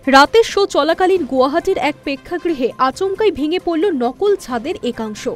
রাতের শো চলাকালীন গুয়াহাটির এক প্রেক্ষাগৃহে আচমকাই ভেঙে পড়ল নকল ছাদের একাংশ।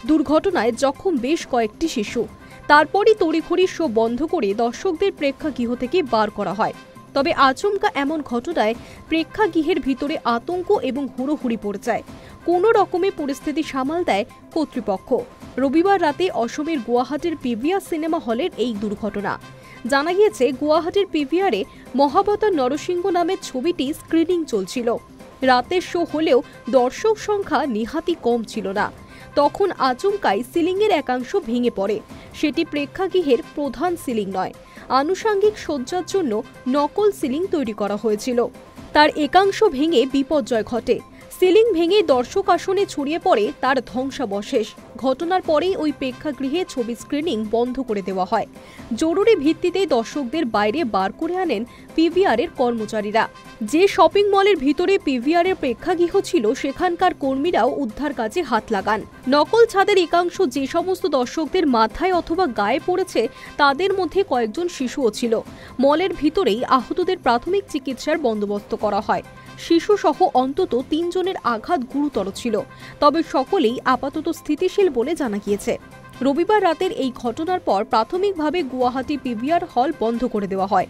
দুর্ঘটনায় জখম বেশ কয়েকটি শিশু। তারপরই তড়িঘড়ি শো বন্ধ করে দর্শকদের প্রেক্ষাগৃহ থেকে বার করা হয়। তবে আচমকা এমন ঘটনায় প্রেক্ষাগৃহের ভিতরে আতঙ্ক এবং হুড়োহুড়ি পড়ে যায়। কোনো রকমে পরিস্থিতি সামাল দেয় কর্তৃপক্ষ। রবিবার রাতে অসমের গুয়াহাটির পিভিআর সিনেমা হলের এই দুর্ঘটনা। জানা গিয়েছে, গুয়াহাটির পিভিআরে মহাবতার নরসিংহ নামের ছবিটি স্ক্রিনিং চলছিল। রাতের শো হলেও দর্শক সংখ্যা নেহাতি কম ছিল না। তখন আচমকাই সিলিংয়ের একাংশ ভেঙে পড়ে। সেটি প্রেক্ষাগৃহের প্রধান সিলিং নয়, আনুষঙ্গিক সজ্জার জন্য নকল সিলিং তৈরি করা হয়েছিল। তার একাংশ ভেঙে বিপর্যয় ঘটে। সিলিং ভেঙে দর্শক আসনে ছড়িয়ে পড়ে তার ধ্বংসাবশেষ। ঘটনার পরেই ওই প্রেক্ষাগৃহে ছবি স্ক্রিনিং বন্ধ করে দেওয়া হয়। জরুরি ভিত্তিতে দর্শকদের বাইরে বার করে আনেন পিভিআরের কর্মচারীরা। যে শপিং মলের ভিতরে পিভিআরের প্রেক্ষাগৃহ ছিল, সেখানকার কর্মীরাও উদ্ধার কাজে হাত লাগান। নকল ছাদের একাংশ যে সমস্ত দর্শকদের মাথায় অথবা গায়ে পড়েছে, তাদের মধ্যে কয়েকজন শিশুও ছিল। মলের ভিতরেই আহতদের প্রাথমিক চিকিৎসার বন্দোবস্ত করা হয়। শিশুসহ অন্তত ৩ জনের আঘাত গুরুতর ছিল, তবে সকলেই আপাতত স্থিতিশীল বলে জানা গিয়েছে। রবিবার রাতের এই ঘটনার পর প্রাথমিকভাবে গুয়াহাটি পিভিআর হল বন্ধ করে দেওয়া হয়।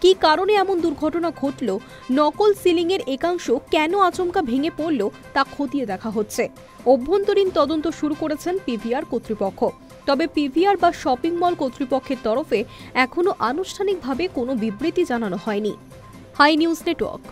কী কারণে এমন দুর্ঘটনা ঘটল, নকল সিলিংয়ের একাংশ কেন আচমকা ভেঙে পড়ল, তা খতিয়ে দেখা হচ্ছে। অভ্যন্তরীণ তদন্ত শুরু করেছেন পিভিআর কর্তৃপক্ষ। তবে পিভিআর বা শপিং মল কর্তৃপক্ষের তরফে এখনও আনুষ্ঠানিকভাবে কোনো বিবৃতি জানানো হয়নি। Hi news network.